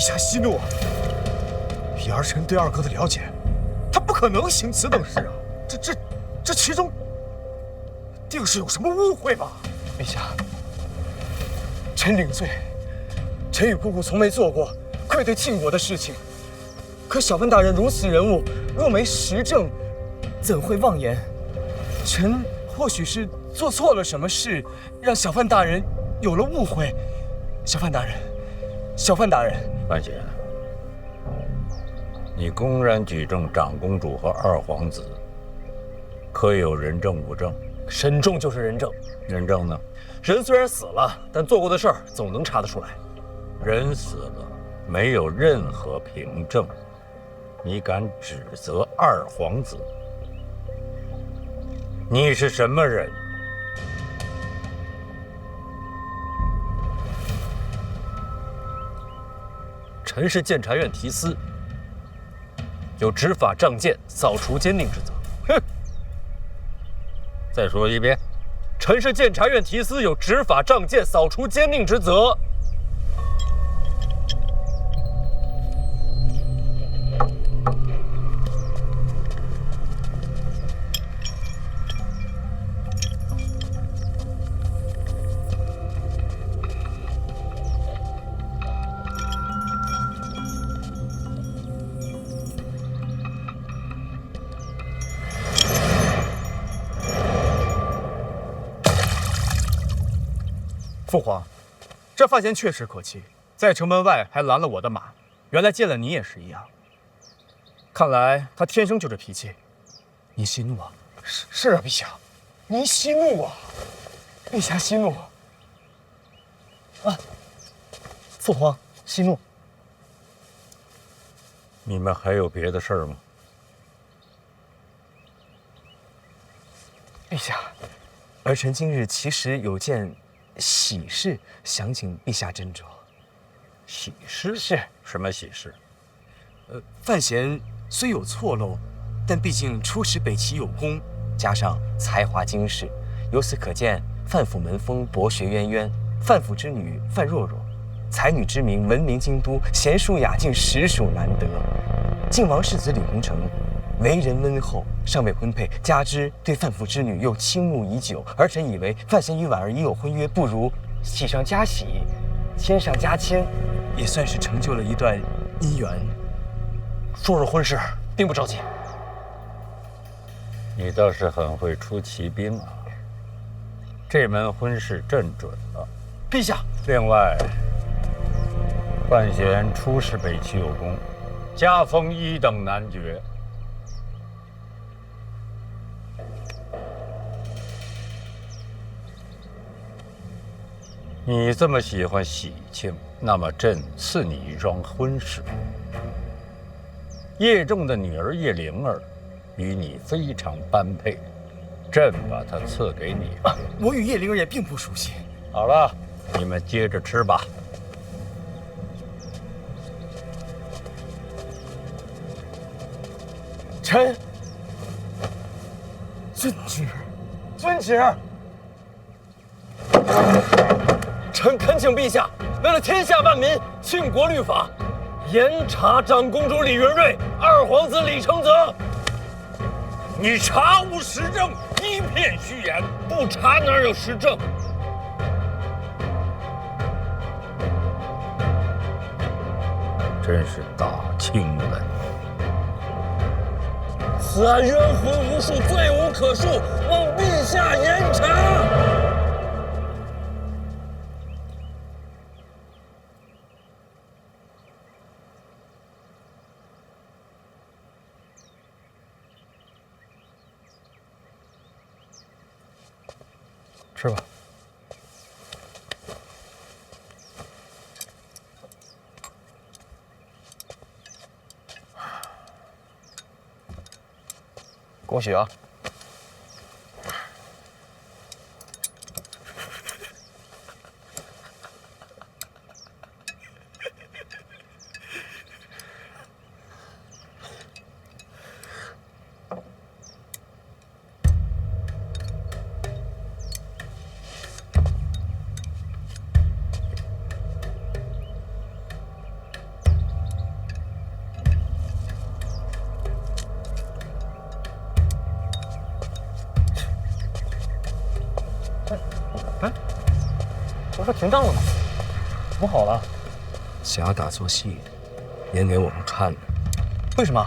下息怒啊！以儿臣对二哥的了解，他不可能行此等事啊！这其中定是有什么误会吧？陛下，臣领罪。臣与姑姑从没做过愧对晋国的事情。可小范大人如此人物，若没实证，怎会妄言？臣或许是做错了什么事，让小范大人有了误会。小范大人，范闲，你公然举证长公主和二皇子，可有人证物证？沈仲就是人证。人证呢？人虽然死了，但做过的事儿总能查得出来。人死了，没有任何凭证，你敢指责二皇子？你是什么人？臣是监察院提司，有执法仗剑、扫除奸佞之责。哼！再说一遍。臣是监察院提司，有执法仗剑、扫除奸佞之责。父皇，这范闲确实可气，在城门外还拦了我的马，原来见了你也是一样。看来他天生就这脾气。您息怒啊！是啊，陛下，您息怒啊！陛下息怒。啊，父皇息怒。你们还有别的事儿吗？陛下，儿臣今日其实有件喜事，想请陛下斟酌。喜事？是什么喜事？范闲虽有错漏，但毕竟出使北齐有功，加上才华经世，由此可见，范府门风博学渊渊，范府之女范若若，才女之名闻名京都，贤淑雅静，实属难得。晋王世子李弘成为人温厚，尚未婚配，加之对范府之女又倾慕已久，儿臣以为范闲与婉儿已有婚约，不如喜上加喜，牵上加牵，也算是成就了一段姻缘。说是婚事，并不着急。你倒是很会出奇兵啊！这门婚事朕准了。陛下，另外，范闲出使北齐有功，加封一等男爵。你这么喜欢喜庆，那么朕赐你一桩婚事。叶仲的女儿叶灵儿，与你非常般配，朕把她赐给你。我与叶灵儿也并不熟悉。好了，你们接着吃吧。臣遵旨，遵旨。臣恳请陛下，为了天下万民，庆国律法，严查长公主李云瑞、二皇子李承泽。你查无实证，一片虚言，不查哪有实证？真是大清了你！此案冤魂无数，罪无可恕，望陛下严查。吃吧。恭喜啊！是停账了吗？不好了，假打做戏，演给我们看的。为什么？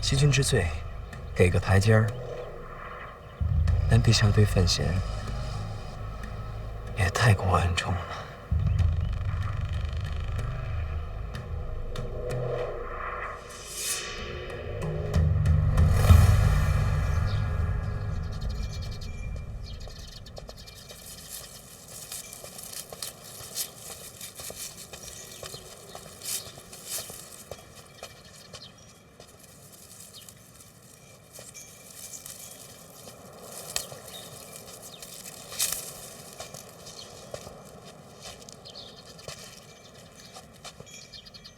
欺君之罪，给个台阶儿。但陛下对范闲也太过恩重了。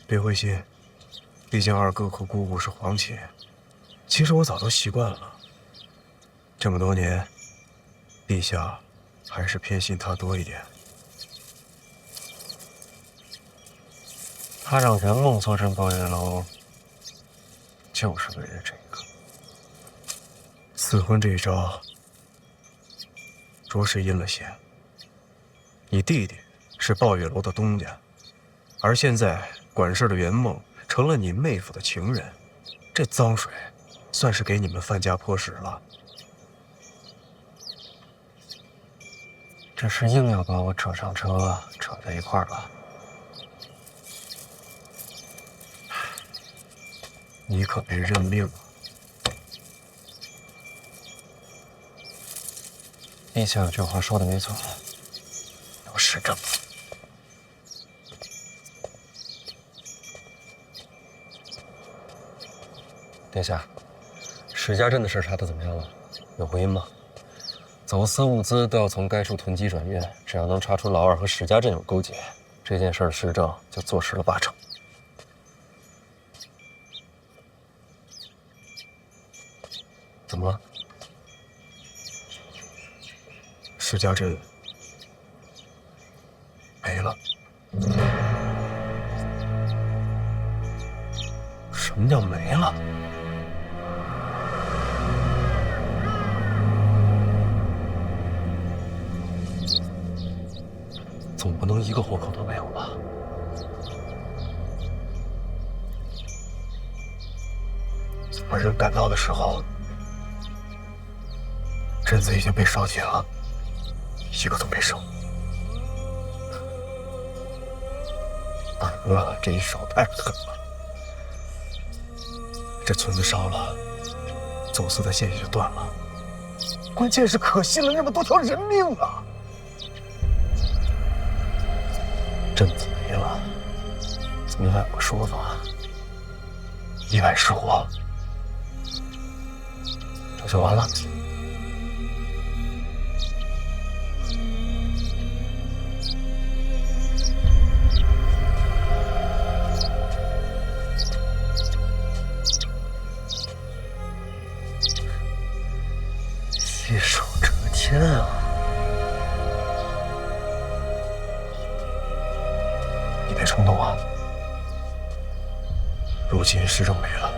别灰心，毕竟二哥和姑姑是皇亲。其实我早都习惯了。这么多年，陛下还是偏信他多一点。他让圆梦坐镇抱月楼，就是为了这个。赐婚这一招，着实阴了些。你弟弟是抱月楼的东家，而现在管事的圆梦成了你妹夫的情人，这脏水算是给你们范家泼屎了。这是硬要把我扯上车，扯在一块儿了。你可别认命啊！陛下有句话说的没错，有实证。殿下，史家镇的事查得怎么样了？有回音吗？走私物资都要从该处囤积转运，只要能查出老二和史家镇有勾结，这件事的实证就坐实了80%。怎么了？史家镇没了。什么叫没了？总不能一个活口都没有吧？怎么人赶到的时候，镇子已经被烧尽了，一个都没剩。二哥这一手太狠了，这村子烧了，走私的线也就断了。关键是可惜了那么多条人命啊！镇子没了，怎么还有个说法？意外失火，这就完了。一手遮天啊！你别冲动啊！如今时政没了，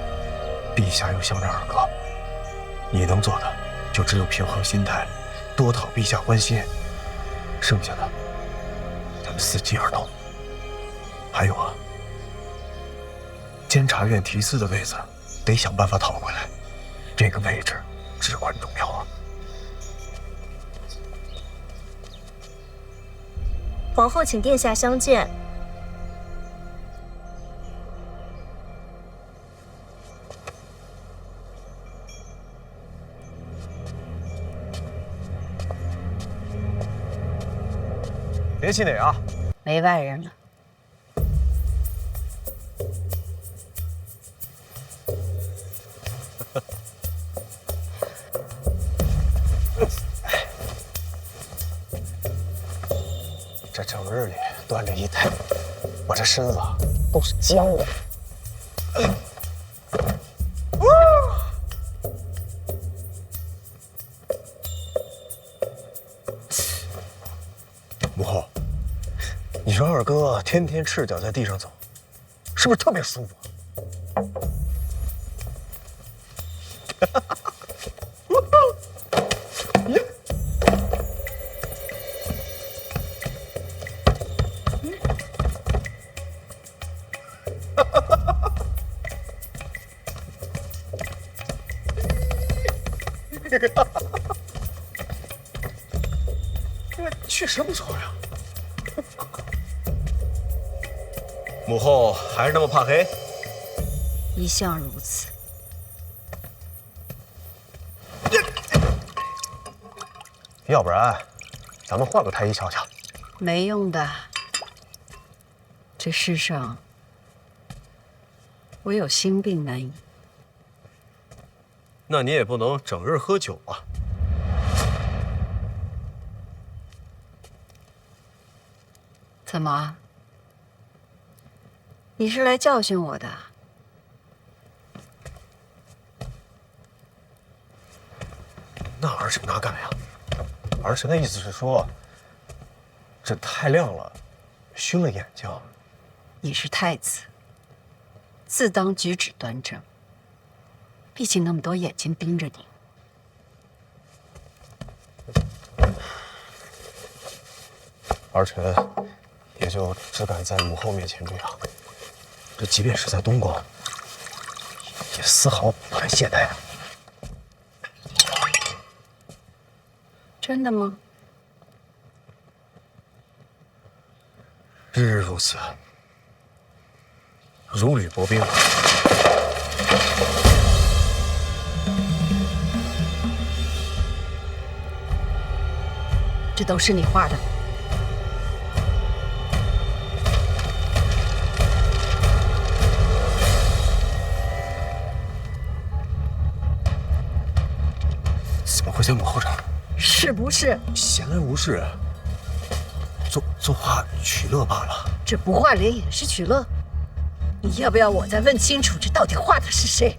陛下又想着二哥，你能做的就只有平衡心态，多讨陛下欢心。剩下的，咱们伺机而动。还有啊，监察院提司的位子得想办法讨回来，这个位置至关重要啊！皇后请殿下相见。别气馁啊！没外人了。这整日里端着一台，我这身子都是僵的。母后，你说二哥天天赤脚在地上走，是不是特别舒服？这确实不错呀。母后还是那么怕黑？一向如此。要不然，咱们换个太医瞧瞧。没用的。这世上，唯有心病难医。那你也不能整日喝酒啊。怎么？你是来教训我的？那儿臣哪敢呀？儿臣的意思是说，这太亮了，熏了眼睛。你是太子，自当举止端正。毕竟那么多眼睛盯着你。儿臣也就只敢在母后面前这样。这即便是在东宫，也丝毫不敢懈怠啊。真的吗？日日如此，如履薄冰。这都是你画的。怎么会在母后这儿？是不是？闲来无事，作画取乐罢了。这不画脸也是取乐？你要不要我再问清楚，这到底画的是谁？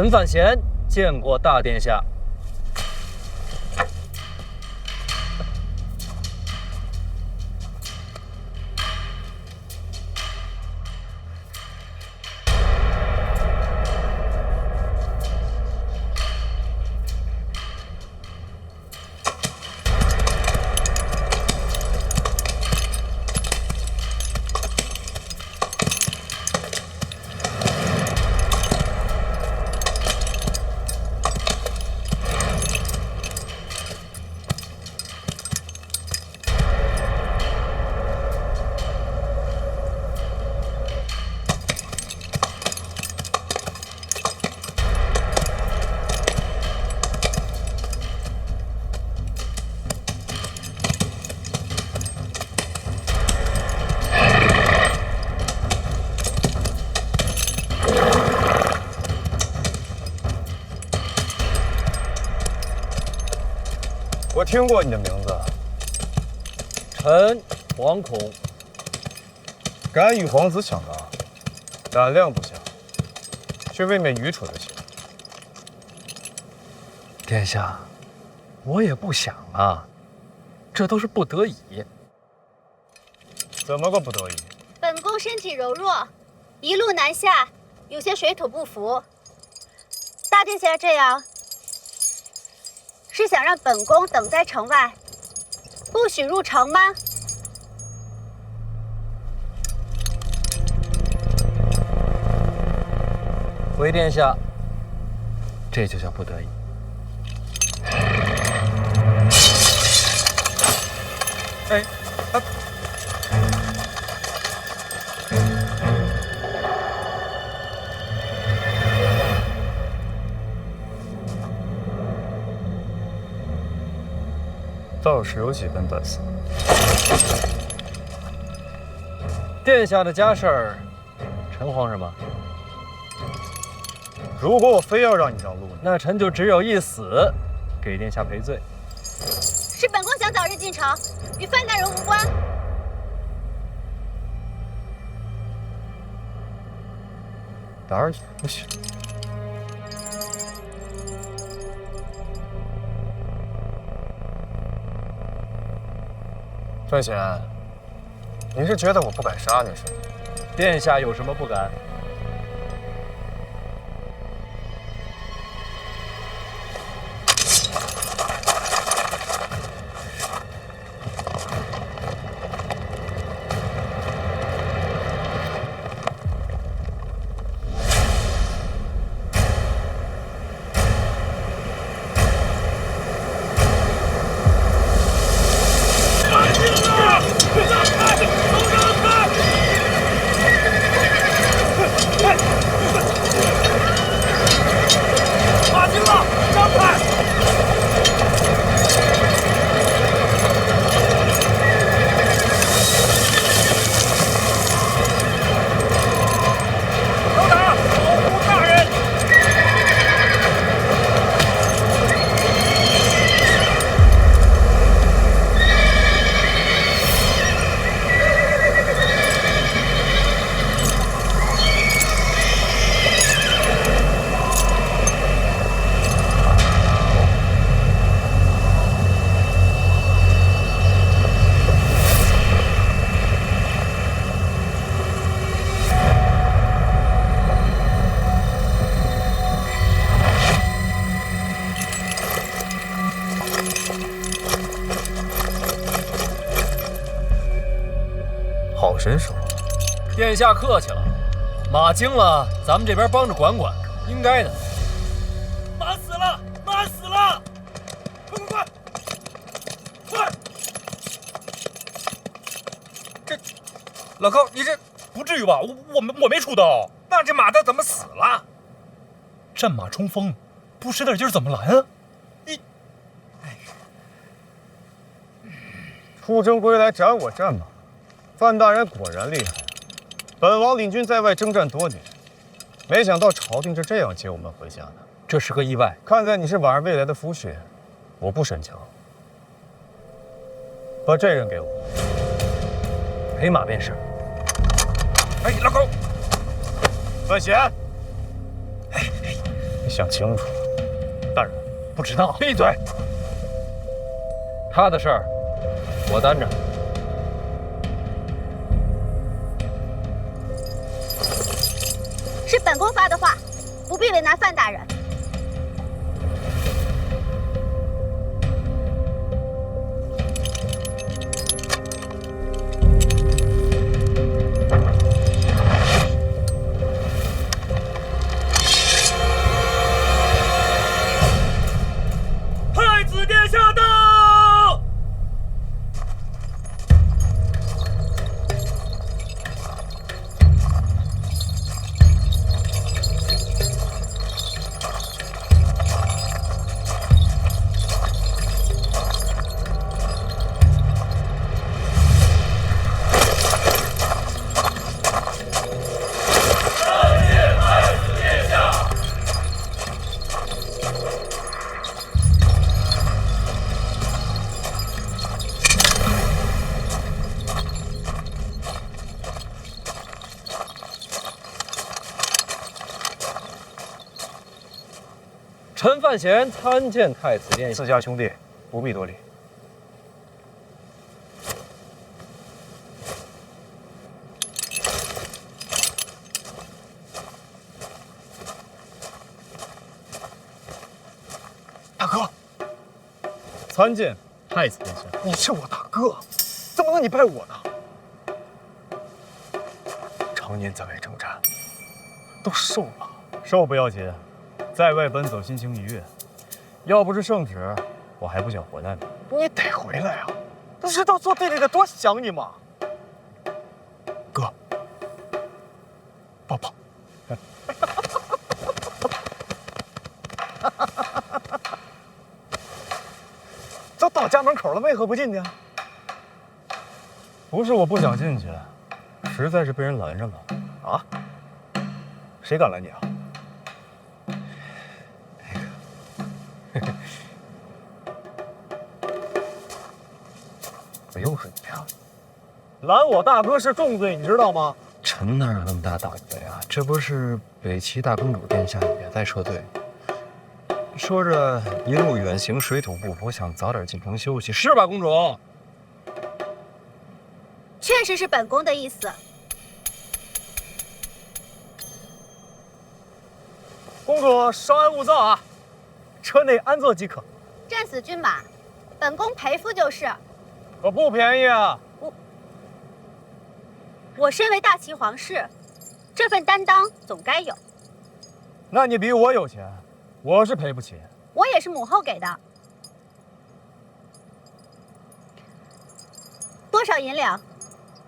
本范闲见过大殿下。我听过你的名字，臣惶恐。敢与皇子抢答，胆量不小，却未免愚蠢了些。殿下，我也不想啊，这都是不得已。怎么个不得已？本宫身体柔弱，一路南下，有些水土不服。大殿下这样，是想让本宫等在城外，不许入城吗？回殿下，这就叫不得已。哎，倒是有几分本事。殿下的家事儿，臣慌什么？如果我非要让你让路呢？那臣就只有一死，给殿下赔罪。是本宫想早日进城，与范大人无关。打而已，不行。范闲，你是觉得我不敢杀你是吗？殿下有什么不敢？好身手啊！殿下客气了，马惊了，咱们这边帮着管管，应该的。马死了，马死了！快！这老高，你这不至于吧？我没出刀，那这马的怎么死了？战马冲锋，不使点劲儿怎么拦啊？出征归来斩我战马，范大人果然厉害。本王领军在外征战多年，没想到朝廷是这样接我们回家的。这是个意外。看在你是婉儿未来的夫婿，我不深究。把这人给我，陪马便是。哎，老高，范闲，想清楚了。大人，不知道。闭嘴！他的事儿我担着。是本宫发的话，不必为难范大人。太子殿下到！陈范闲参见太子殿下。自家兄弟，不必多礼。大哥，参见太子殿下。你是我大哥，怎么能你拜我呢？常年在外征战，都瘦了。瘦不要紧，在外奔走心情愉悦。要不是圣旨，我还不想回来呢。你得回来啊！日到坐地里的多想你嘛。哥，抱抱。都到家门口了，为何不进去？不是我不想进去，实在是被人拦着了。啊？谁敢拦你啊？我又是你呀！拦我大哥是重罪，你知道吗？臣哪有那么大胆子呀？这不是北齐大公主殿下也在车队，说着一路远行，水土不服，想早点进城休息，是吧，公主？确实是本宫的意思。公主稍安勿躁啊，车内安坐即可。战死军马，本宫陪夫就是。可不便宜啊！我身为大齐皇室，这份担当总该有。那你比我有钱，我是赔不起。我也是母后给的。多少银两，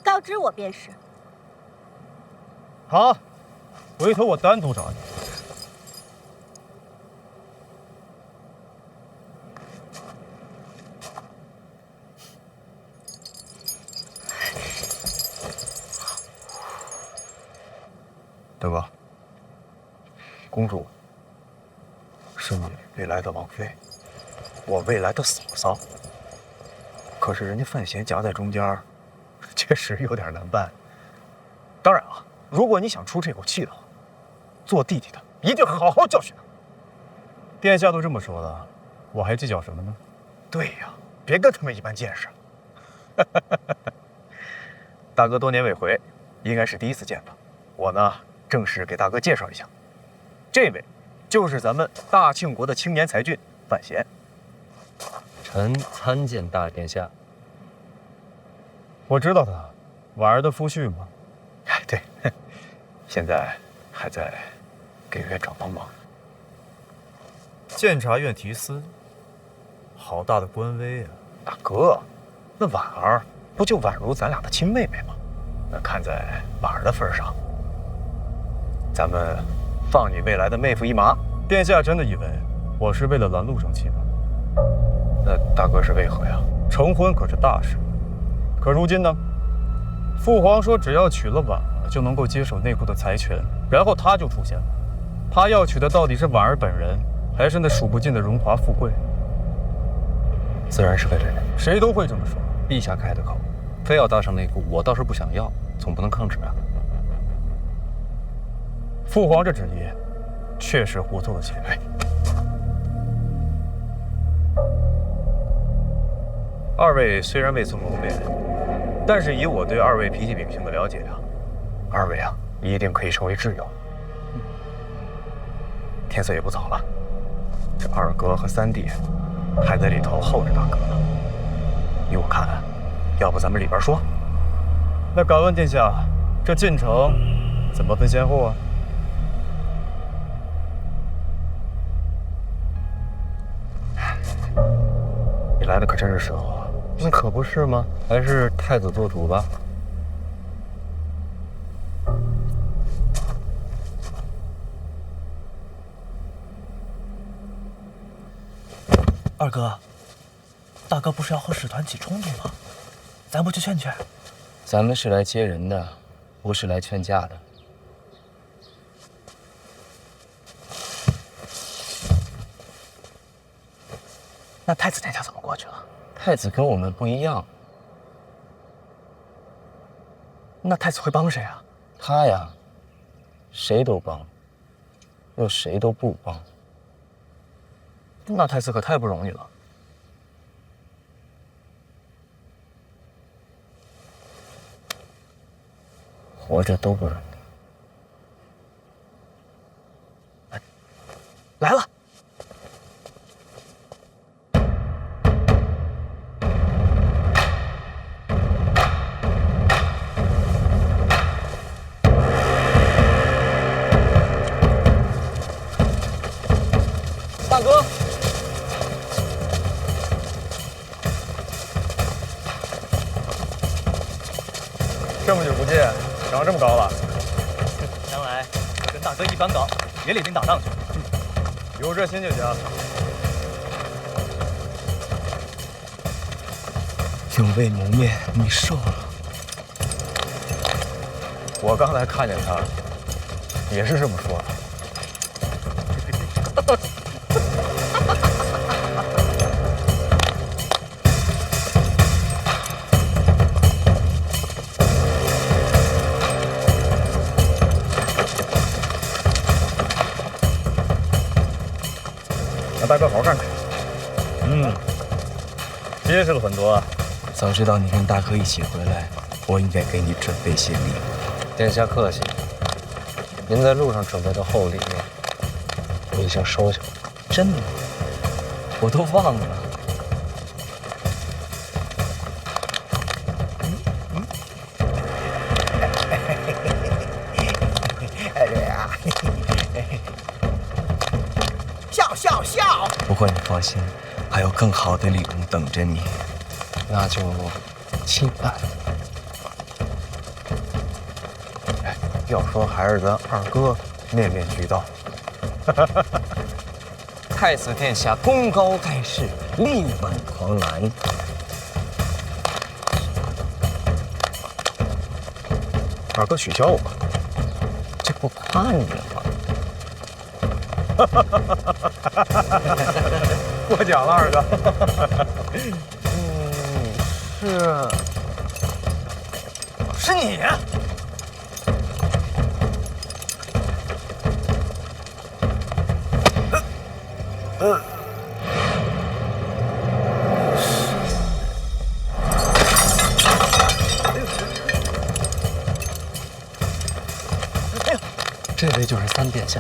告知我便是。好，回头我单独找你。大哥，公主是你未来的王妃，我未来的嫂嫂。可是人家范闲夹在中间，确实有点难办。当然啊，如果你想出这口气的话，做弟弟的一定好好教训他。殿下都这么说了，我还计较什么呢？对呀，别跟他们一般见识。大哥多年未回，应该是第一次见吧？我呢，正式给大哥介绍一下，这位就是咱们大庆国的青年才俊范闲。臣参见大殿下。我知道他，婉儿的夫婿吗？哎，对，现在还在给院长帮忙。监察院提司，好大的官威啊！大哥，那婉儿不就宛如咱俩的亲妹妹吗？那看在婉儿的份上，咱们放你未来的妹夫一马。殿下真的以为我是为了拦路生气吗？那大哥是为何呀？成婚可是大事，可如今呢？父皇说只要娶了婉儿，就能够接手内库的财权，然后他就出现了。他要娶的到底是婉儿本人，还是那数不尽的荣华富贵？自然是为了人，谁都会这么说。陛下开的口，非要搭上内库，我倒是不想要，总不能抗旨啊。父皇这旨意，确实糊涂了些。二位虽然未曾谋面，但是以我对二位脾气秉性的了解啊，二位啊一定可以成为挚友。天色也不早了，这二哥和三弟还在里头候着大哥呢。依我看，要不咱们里边说？那敢问殿下，这进城怎么分先后啊？你来的可真是时候啊！那可不是吗？还是太子做主吧。二哥，大哥不是要和使团起冲突吗？咱不去劝劝？咱们是来接人的，不是来劝架的。那太子殿下怎么过去了？太子跟我们不一样，那太子会帮谁啊？他呀，谁都帮，又谁都不帮。那太子可太不容易了。活着都不容易。来了。大哥，这么久不见，长这么高了。将来跟大哥一般高，也领兵打仗去。有这心就行。有未谋面，你瘦了。我刚才看见他，也是这么说的。让大哥好好看看。结实了很多啊。早知道你跟大哥一起回来，我应该给你准备些礼物。殿下客气，您在路上准备的厚礼，我已经收下了。真的？我都忘了。笑笑笑！不过你放心，还有更好的礼物等着你。那就期待。要说还是咱二哥面面俱到。太子殿下功高盖世，力挽狂澜。二哥取消我，这不夸你了吗？过奖了，二哥。是你。这位就是三殿下。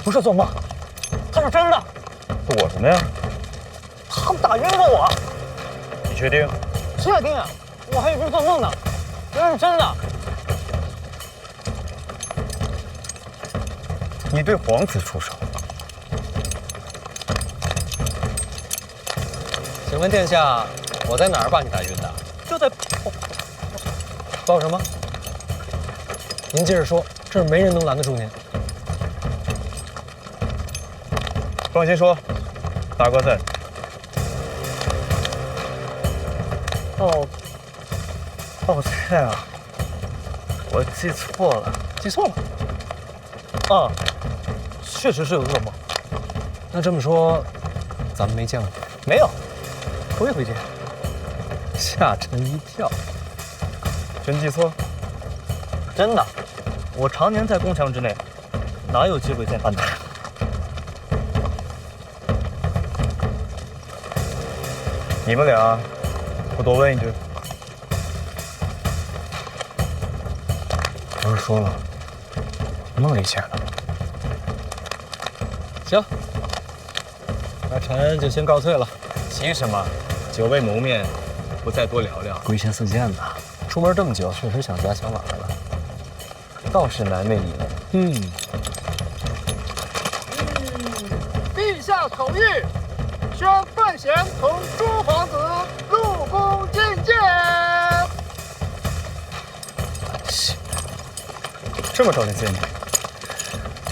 不是做梦，他是真的。躲什么呀？他们打晕了我。你确定？确定啊，我还以为是做梦呢，原来是真的。你对皇子出手？请问殿下，我在哪儿把你打晕的？就在报什么？您接着说，这儿没人能拦得住您。放心说，大哥在。抱歉啊，我记错了。记错了。啊，确实是有噩梦。那这么说，咱们没见过？没有，头一回见。吓臣一跳。真记错？真的。我常年在宫墙之内，哪有机会见范大人？你们俩，我多问一句，不是说了，梦里见的。行，那臣就先告退了。急什么？久未谋面，不再多聊聊。归心似箭呐，出门这么久，确实想家想玩了。倒是难为你了。陛下口谕，宣范闲同诸皇子入宫觐见。这么早就见你，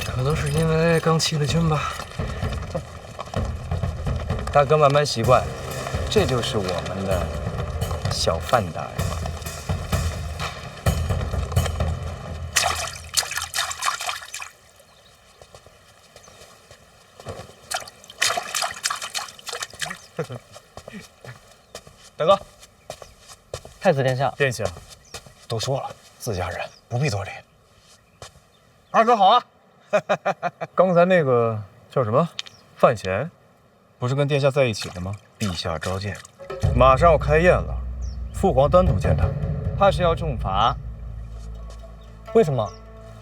可能是因为刚弃了军吧。大哥慢慢习惯，这就是我们的小范大人。大哥，太子殿下，殿下，都说了，自家人不必多礼。二哥好啊！刚才那个叫什么范闲，不是跟殿下在一起的吗？陛下召见，马上要开宴了，父皇单独见他。怕是要重罚。为什么？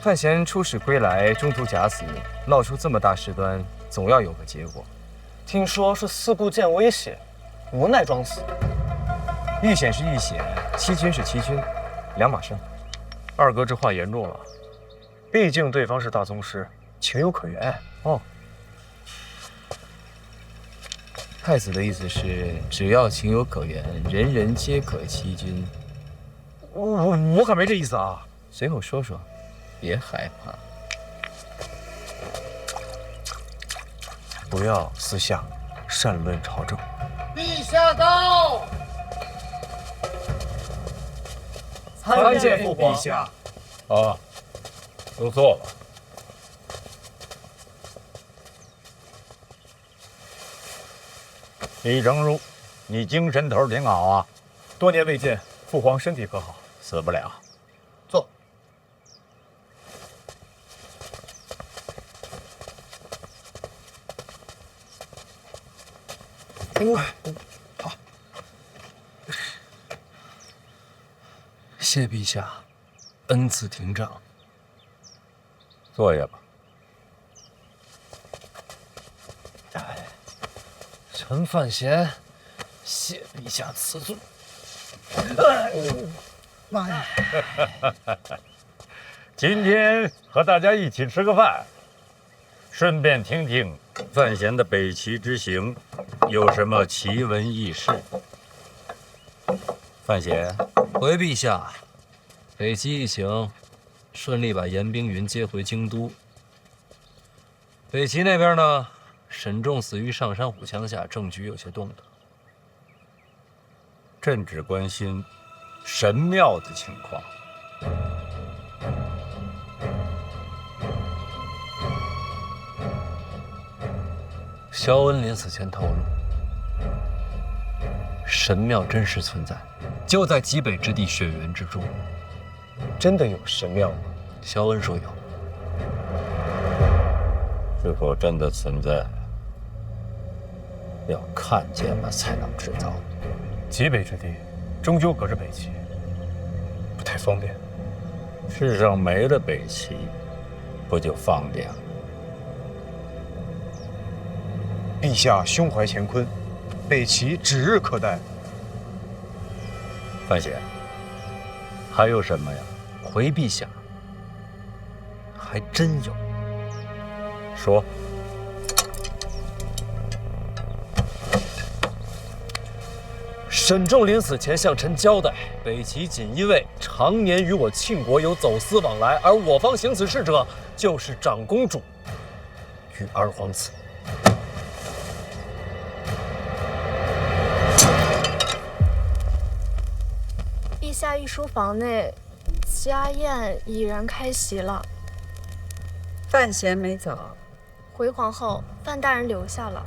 范闲出使归来，中途假死，闹出这么大事端，总要有个结果。听说是四顾见威胁，无奈装死。遇险是遇险，欺君是欺君，两码事。二哥这话严重了，毕竟对方是大宗师，情有可原。哦，太子的意思是，只要情有可原，人人皆可欺君。我可没这意思啊。随口说说，别害怕。不要私下擅论朝政。陛下到。参见父皇。陛下。啊，都坐吧。李正如，你精神头挺好啊。多年未见，父皇身体可好？死不了。坐。好。谢陛下恩赐廷杖。坐下吧。臣范闲，谢陛下赐罪。妈呀！今天和大家一起吃个饭，顺便听听范闲的北齐之行有什么奇闻异事。范闲，回陛下，北齐一行顺利把严冰云接回京都。北齐那边呢，沈仲死于上山虎枪下，政局有些动荡。朕只关心神庙的情况。萧恩临死前透露，神庙真实存在，就在极北之地雪原之中。真的有神庙吗？萧恩说有。是否真的存在，要看见了才能知道。极北之地，终究隔着北齐，不太方便。世上没了北齐，不就方便了？陛下胸怀乾坤，北齐指日可待。范闲，还有什么呀？回陛下，还真有。说。沈仲临死前向臣交代，北齐锦衣卫常年与我庆国有走私往来，而我方行此事者就是长公主与二皇子。陛下御书房内，家宴已然开席了。范闲没走，回皇后，范大人留下了。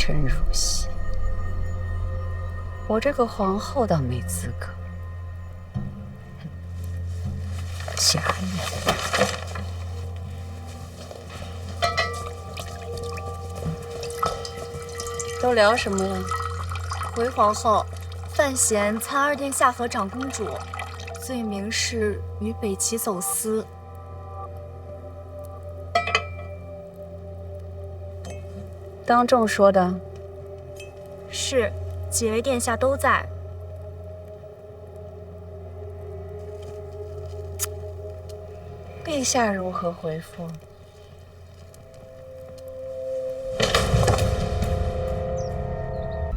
臣入席。我这个皇后倒没资格。假意。都聊什么了？回皇后，范闲参二殿下和长公主，罪名是与北齐走私。当众说的？是，几位殿下都在。陛下如何回复？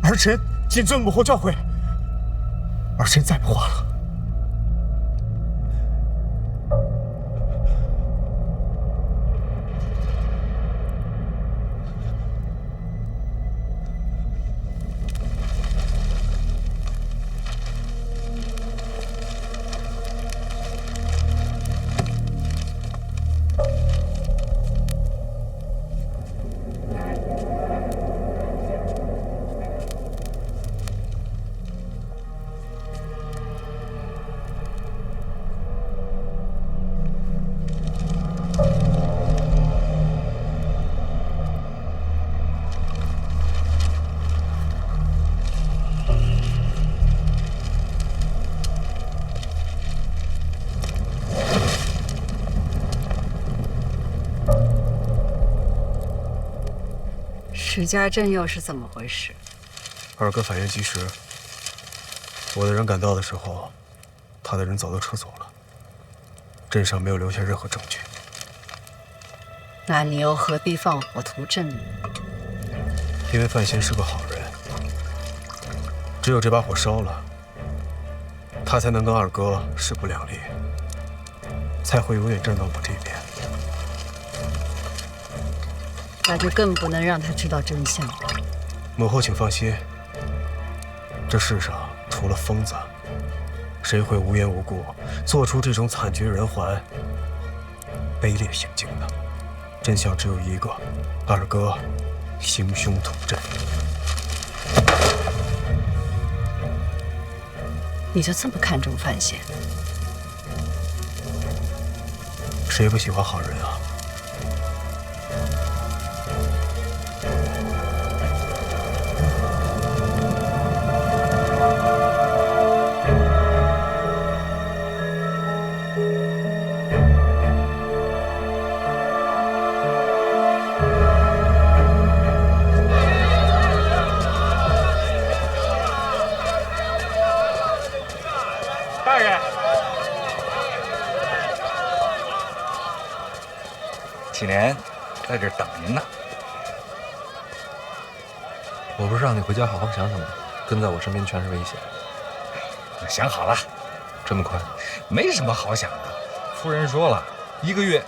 儿臣谨遵母后教诲，儿臣再不话了。史家镇又是怎么回事？二哥反应及时，我的人赶到的时候，他的人早都撤走了，镇上没有留下任何证据。那你又何必放火屠镇呢？因为范闲是个好人，只有这把火烧了，他才能跟二哥势不两立，才会永远站到我这边。那就更不能让他知道真相了。母后请放心，这世上除了疯子，谁会无缘无故做出这种惨绝人寰、卑劣行径的？真相只有一个：二哥行凶屠镇。你就这么看重范闲？谁不喜欢好人啊？大人，启莲在这儿等您呢。我不是让你回家好好想想吗？跟在我身边全是危险。想好了，这么快？没什么好想的。夫人说了，1个月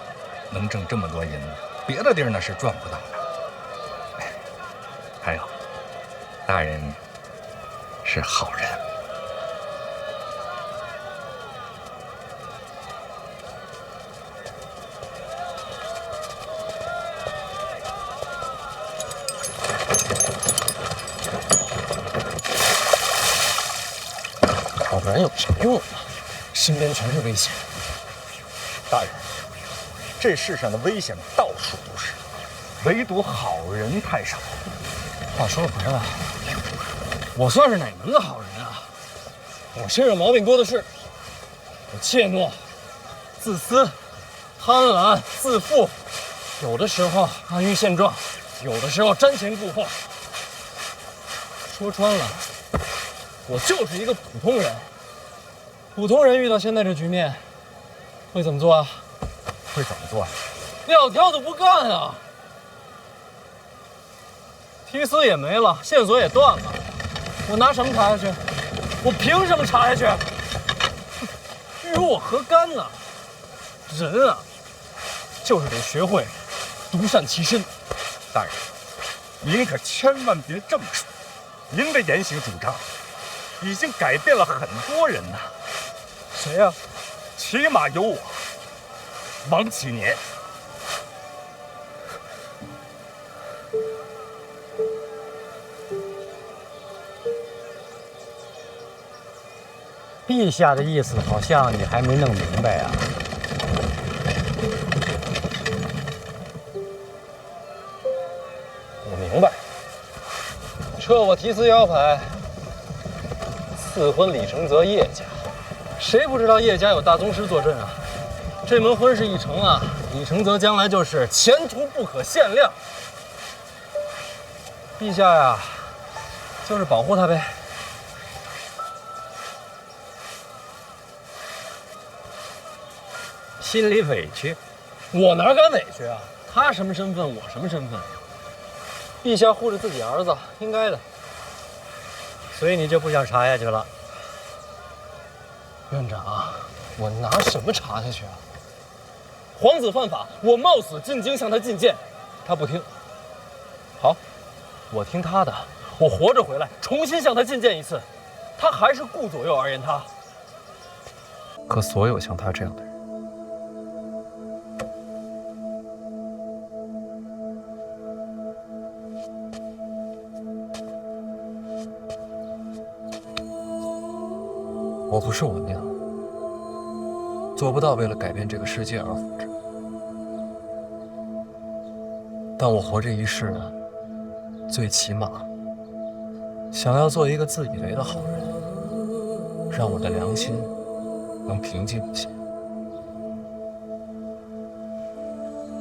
能挣这么多银子，别的地儿呢是赚不到的。还有，大人是好人。好人有啥用啊？身边全是危险。大人，这世上的危险到处都是，唯独好人太少。话说回来，我算是哪门子好人啊？我身上毛病多的是，我怯懦、自私、贪婪、自负，有的时候安于现状，有的时候瞻前顾后。说穿了，我就是一个普通人。普通人遇到现在这局面，会怎么做啊？会怎么做啊？撂挑子不干啊！提丝也没了，线索也断了，我拿什么查下去？我凭什么查下去？与我何干呢？人啊，就是得学会独善其身。大人，您可千万别这么说。您的言行主张已经改变了很多人呐。谁呀？起码有我，王启年。陛下的意思好像你还没弄明白啊。我明白，撤我提司摇牌，赐婚李承泽叶家。谁不知道叶家有大宗师坐镇啊？这门婚事一成啊，李承泽将来就是前途不可限量。陛下呀，就是保护他呗。心里委屈，我哪敢委屈啊？他什么身份，我什么身份？陛下护着自己儿子，应该的。所以你就不想查下去了？院长，我拿什么查下去啊？皇子犯法，我冒死进京向他进谏，他不听。好，我听他的，我活着回来，重新向他进谏一次，他还是顾左右而言他。可所有像他这样的人，我不是我娘，做不到为了改变这个世界而活着。但我活这一世啊，最起码想要做一个自以为的好人，让我的良心能平静一些。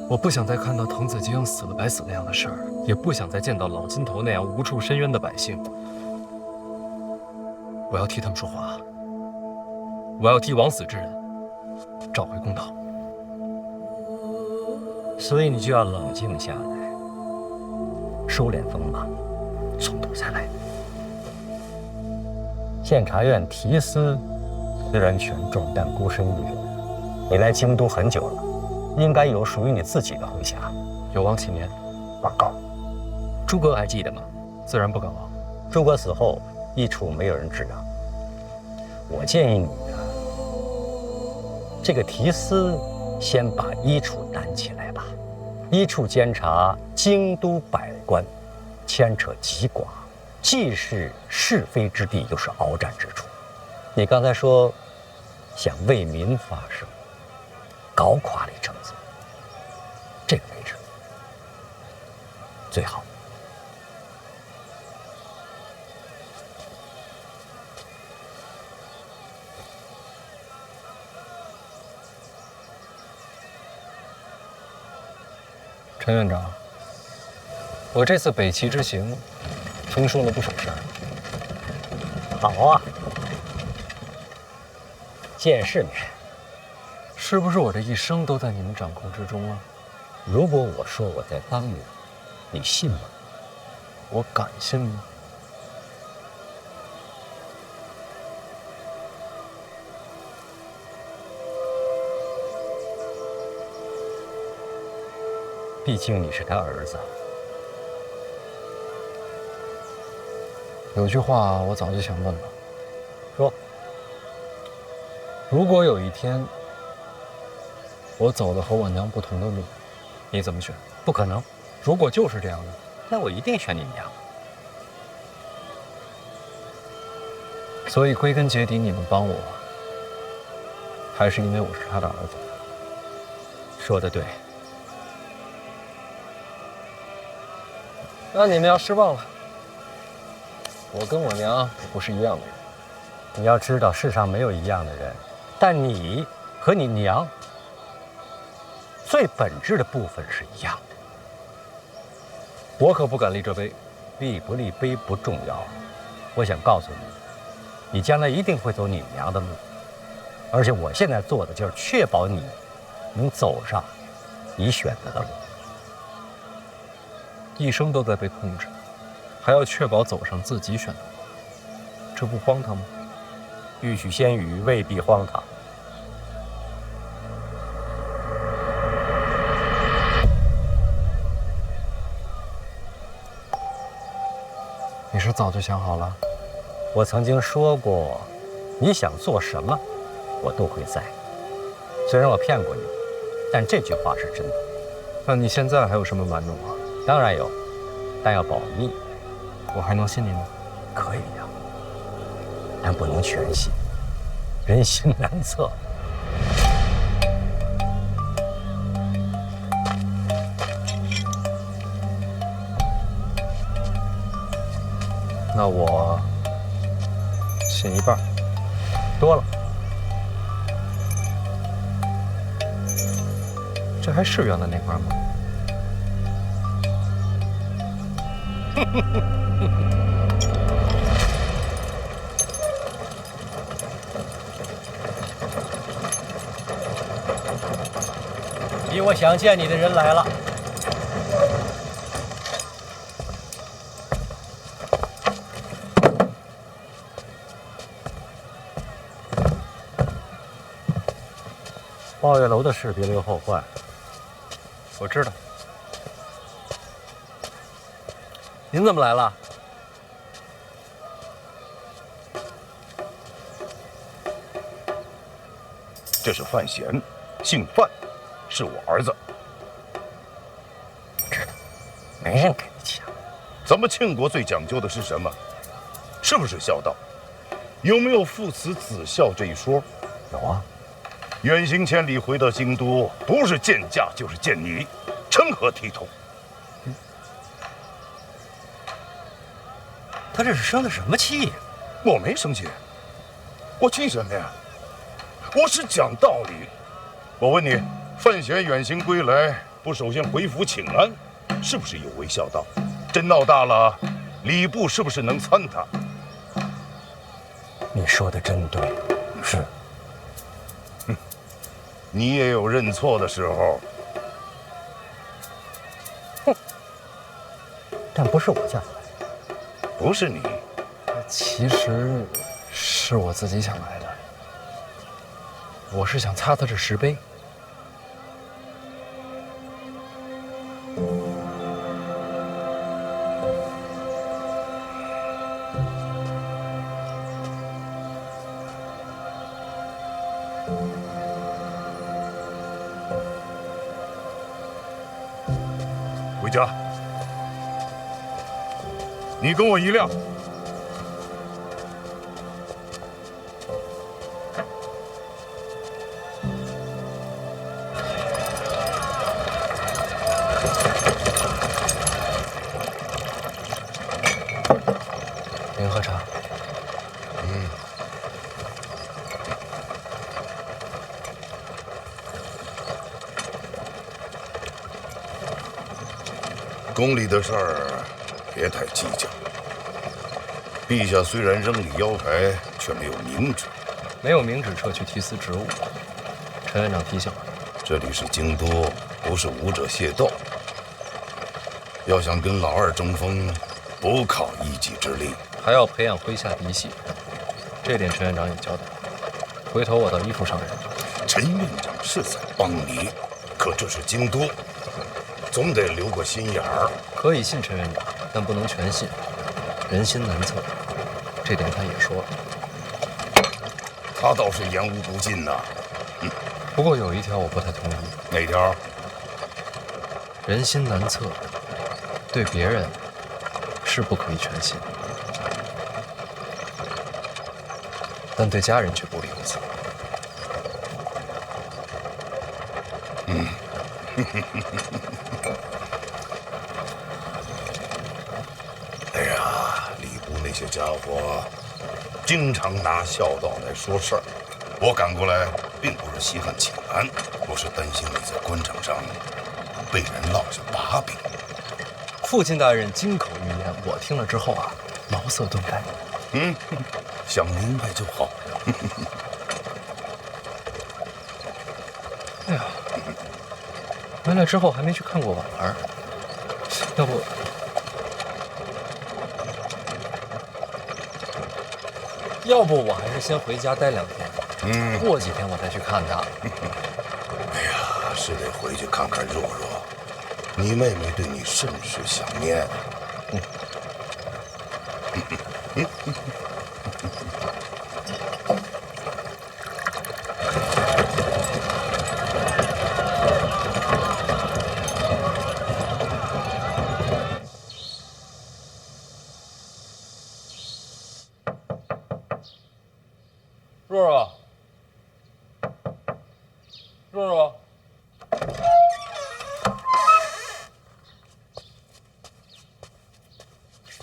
我不想再看到滕子京死了白死那样的事儿，也不想再见到老金头那样无处伸冤的百姓。我要替他们说话，我要替枉死之人找回公道。所以你就要冷静下来，收敛锋芒，从头再来。监察院提司虽然权重，但孤身一人。你来京都很久了，应该有属于你自己的麾下。有王启年，报告。诸葛还记得吗？自然不敢忘。诸葛死后，一处没有人知道。我建议你啊，这个提司先把一处担起来吧。一处监察京都百官，牵扯极广，既是是非之地，又是鏖战之处。你刚才说想为民发声，搞垮李承泽，这个位置最好。陈院长，我这次北齐之行，听说了不少事儿。好啊，见世面。是不是我这一生都在你们掌控之中啊？如果我说我在帮你，你信吗？我敢信吗？毕竟你是他儿子。有句话我早就想问了，说：如果有一天我走了和我娘不同的路，你怎么选？不可能。如果就是这样的，那我一定选你娘。所以归根结底，你们帮我，还是因为我是他的儿子。说得对。那你们要失望了，我跟我娘不是一样的人。你要知道，世上没有一样的人，但你和你娘最本质的部分是一样的。我可不敢立这碑，立不立碑不重要。我想告诉你，你将来一定会走你娘的路，而且我现在做的就是确保你能走上你选择的路。一生都在被控制，还要确保走上自己选的路，这不荒唐吗？欲取先予未必荒唐。你是早就想好了？我曾经说过，你想做什么，我都会在。虽然我骗过你，但这句话是真的。那你现在还有什么瞒着我？当然有，但要保密。我还能信你吗？可以呀，但不能全信。人心难测。那我信一半，多了，这还是原来那块吗？比我想见你的人来了。抱月楼的事别留后患。我知道。您怎么来了？这是范闲，姓范，是我儿子。知道，没人给你抢。咱们庆国最讲究的是什么？是不是孝道？有没有父慈子孝这一说？有啊。远行千里回到京都，不是见驾就是见你，成何体统？他这是生的什么气呀？我没生气，我气什么呀？我是讲道理。我问你，范闲远行归来，不首先回府请安，是不是有违孝道？真闹大了，礼部是不是能参他？你说的真对，是。你也有认错的时候。哼，但不是我叫你来，不是你，其实是我自己想来的。我是想擦擦这石碑。回家，你跟我一辆。您喝茶。宫里的事儿别太计较。陛下虽然扔里腰牌，却没有明旨。没有明旨撤去提司职务。陈院长提醒了，这里是京都，不是武者械斗。要想跟老二争锋，不靠一己之力，还要培养麾下嫡系。这点陈院长也交代了。回头我到依附上人。陈院长是在帮你，可这是京都。总得留个心眼儿。可以信陈院长，但不能全信，人心难测，这点他也说了。他倒是言无不尽呐。不过有一条我不太同意。哪条？人心难测，对别人是不可以全信，但对家人却不理如此。哎呀，礼部那些家伙经常拿孝道来说事儿。我赶过来并不是稀罕请安，我是担心你在官场上被人落下把柄。父亲大人金口玉言，我听了之后啊，茅塞顿开。想明白就好。哎呀，回来之后还没去看过婉儿，要不我还是先回家待2天，过几天我再去看她。哎呀，是得回去看看若若，你妹妹对你甚是想念。若若，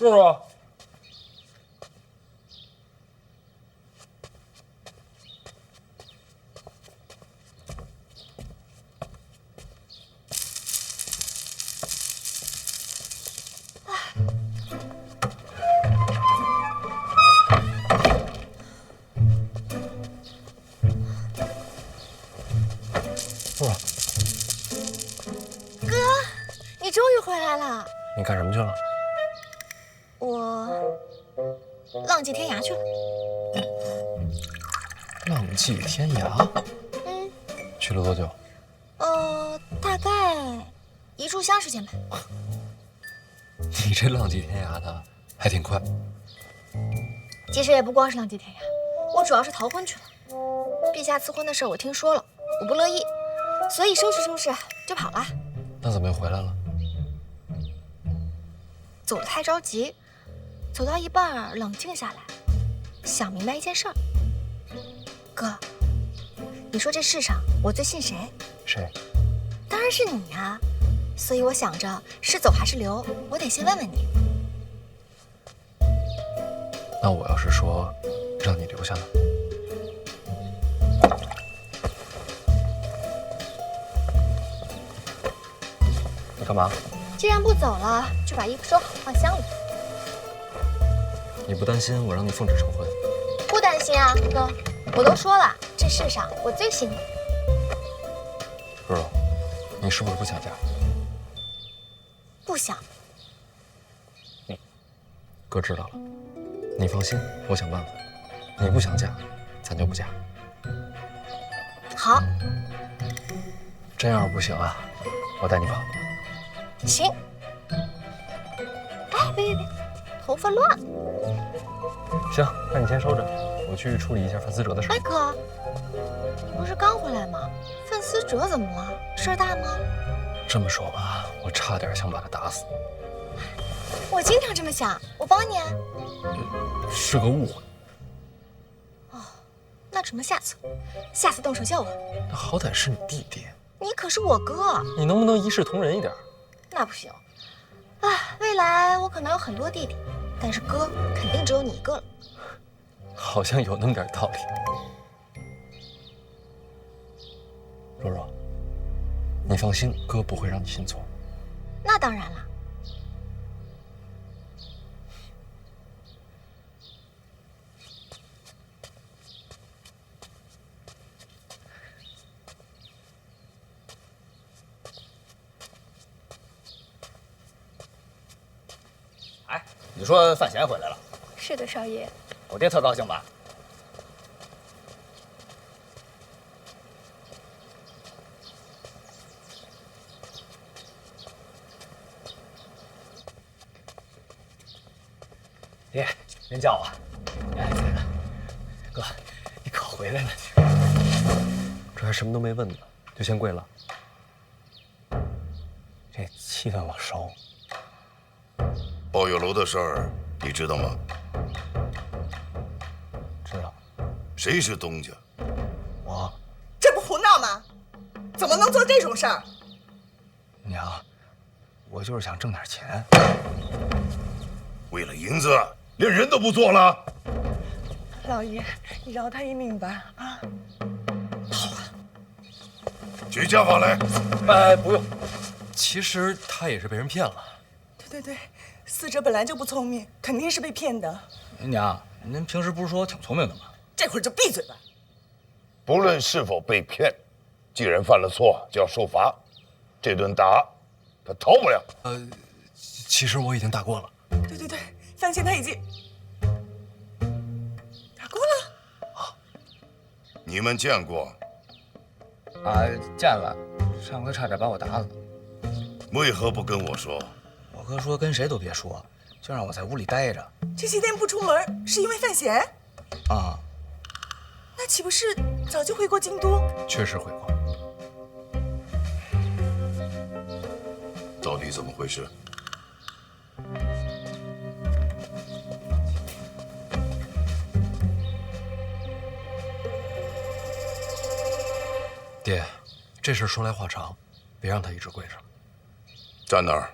是啊。哥，你终于回来了。你干什么去了？我浪迹天涯去了。浪迹天涯？嗯，去了多久？大概1炷香时间吧。你这浪迹天涯的还挺快。其实也不光是浪迹天涯，我主要是逃婚去了。陛下赐婚的事我听说了，我不乐意，所以收拾收拾就跑了。那怎么又回来了？走得太着急，走到一半冷静下来，想明白一件事儿。哥，你说这世上我最信谁？谁？当然是你呀。所以我想着是走还是留，我得先问问你。那我要是说让你留下呢？你干嘛？既然不走了，就把衣服收好放箱里。你不担心我让你奉旨成婚？不担心啊，哥。我都说了，这世上我最信你。若若，你是不是不想嫁？不想。哥知道了，你放心，我想办法。你不想嫁，咱就不嫁。好。真要是不行啊，我带你跑。行。哎，别，头发乱。行，那你先收着，我去处理一下范思哲的事。哎，哥，你不是刚回来吗？范思哲怎么了？事儿大吗？这么说吧，我差点想把他打死。我经常这么想，我帮你啊。是个误会。哦，那只能下次动手叫我。那好歹是你弟弟。你可是我哥。你能不能一视同仁一点？那不行。啊，未来我可能有很多弟弟，但是哥肯定只有你一个了。好像有那么点道理。若若，你放心，哥不会让你信错。那当然了。哎，你说范闲回来了？是的，少爷。我爹特高兴吧？爹，您叫我。哎，哥，你可回来了。这还什么都没问呢，就先跪了。这气氛我熟。抱月楼的事儿你知道吗？知道。谁是东家？我。这不胡闹吗？怎么能做这种事儿？娘，我就是想挣点钱。为了银子，连人都不做了？老爷，你饶他一命吧！啊！举家法来。哎，不用。其实他也是被人骗了。对，死者本来就不聪明，肯定是被骗的。娘，您平时不是说我挺聪明的吗？这会儿就闭嘴吧。不论是否被骗，既然犯了错，就要受罚。这顿打，他逃不了。其实我已经打过了。对，范闲他已经打过了。啊，你们见过？啊，见了。上回差点把我打死。为何不跟我说？我哥说跟谁都别说，就让我在屋里待着。这些天不出门，是因为范闲？啊。那岂不是早就回过京都？确实回过。到底怎么回事？爹，这事说来话长，别让他一直跪着。站那儿。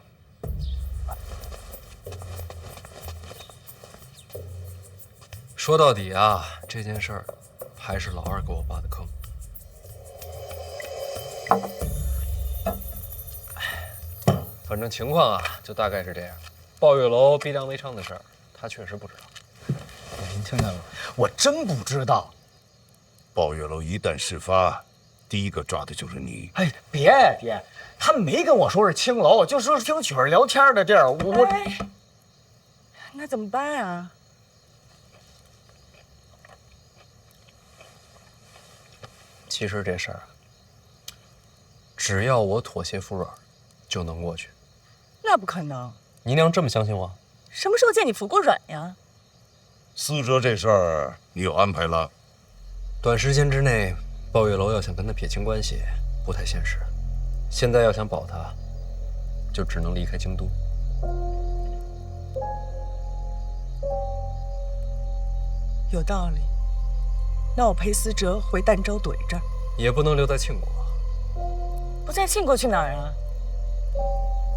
说到底啊，这件事儿还是老二给我挖的坑。反正情况啊，就大概是这样。抱月楼逼良为娼的事儿，他确实不知道。您听见了？我真不知道。抱月楼一旦事发，第一个抓的就是你。哎，别，他没跟我说是青楼，就说是听曲儿聊天的地儿。那怎么办啊？其实这事儿啊，只要我妥协服软，就能过去。那不可能！姨娘这么相信我？什么时候见你服过软呀？思哲这事儿你有安排了？短时间之内，抱月楼要想跟他撇清关系，不太现实。现在要想保他，就只能离开京都。有道理。那我陪思哲回儋州怼着，也不能留在庆国。不在庆国去哪儿啊？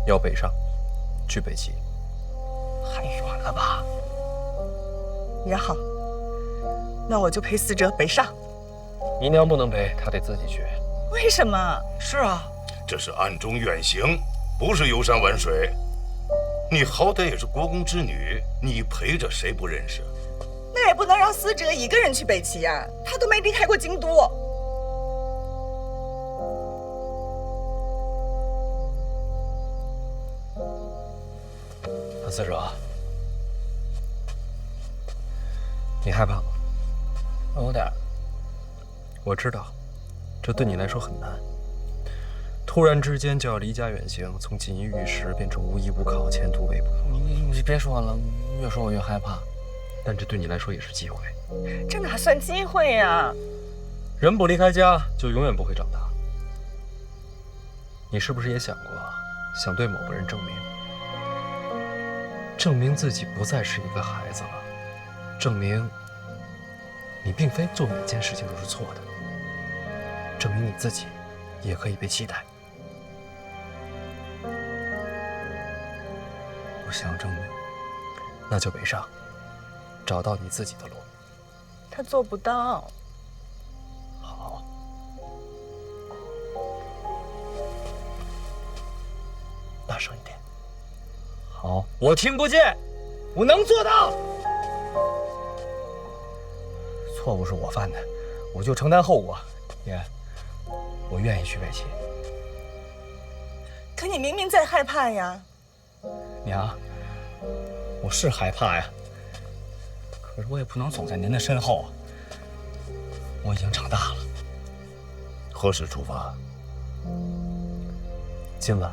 要北上，去北齐。还远了吧？也好，那我就陪思哲北上。姨娘不能陪，她得自己去。为什么？是啊，这是暗中远行，不是游山玩水。你好歹也是国公之女，你陪着谁不认识？那也不能让思哲一个人去北齐啊，他都没离开过京都。思哲，你害怕吗？有点。我知道，这对你来说很难。突然之间就要离家远行，从锦衣玉食变成无依无靠、前途未卜。你别说了，越说我越害怕。但这对你来说也是机会。这哪算机会呀？人不离开家，就永远不会长大。你是不是也想过，想对某个人证明自己不再是一个孩子了，证明你并非做每件事情都是错的，证明你自己也可以被期待。我想证明，那就北上，找到你自己的路。他做不到。好，大声一点。好，我听不见，我能做到。错误是我犯的，我就承担后果。爷，我愿意去北齐。可你明明在害怕呀。娘，我是害怕呀，可是我也不能走在您的身后啊。我已经长大了。何时出发？今晚。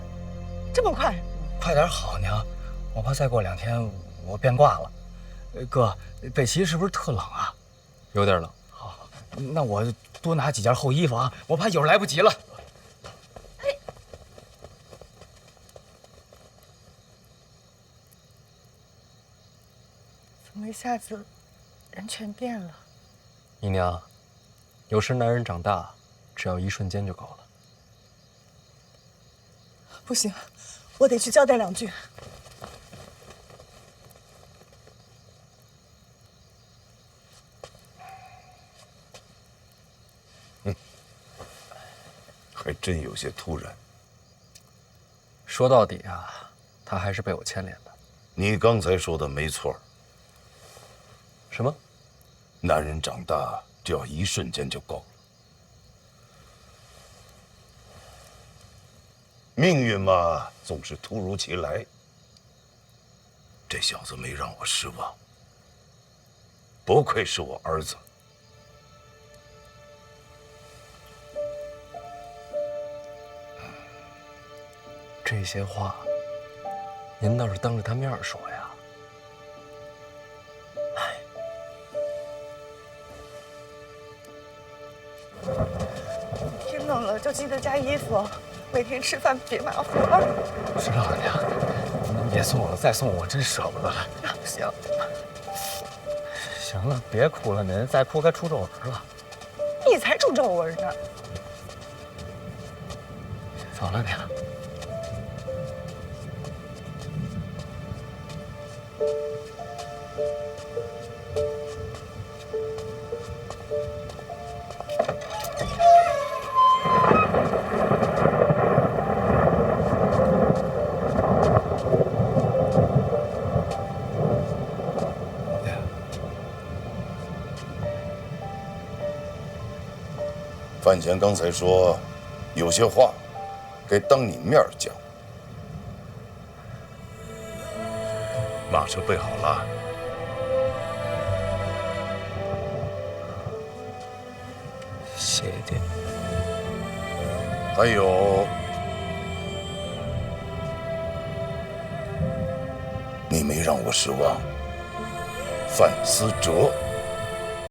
这么快？快点好，娘，我怕再过2天我变卦了。哥，北齐是不是特冷啊？有点冷。好，那我多拿几件厚衣服啊，我怕一会儿来不及了。怎么一下子人全变了？姨娘，有时男人长大，只要一瞬间就够了。不行，我得去交代2句。还真有些突然。说到底啊，他还是被我牵连的。你刚才说的没错。什么？男人长大只要一瞬间就够了。命运嘛，总是突如其来。这小子没让我失望，不愧是我儿子。这些话，您倒是当着他面说呀。天冷了就记得加衣服，每天吃饭别马虎了。知道了，娘，您别送我了，再送我真舍不得了。行，行了，别哭了，您再哭该出皱纹了。你才出皱纹呢。走了，娘。范闲刚才说，有些话该当你面讲。马车备好了。谢爹。还有，你没让我失望，范思哲。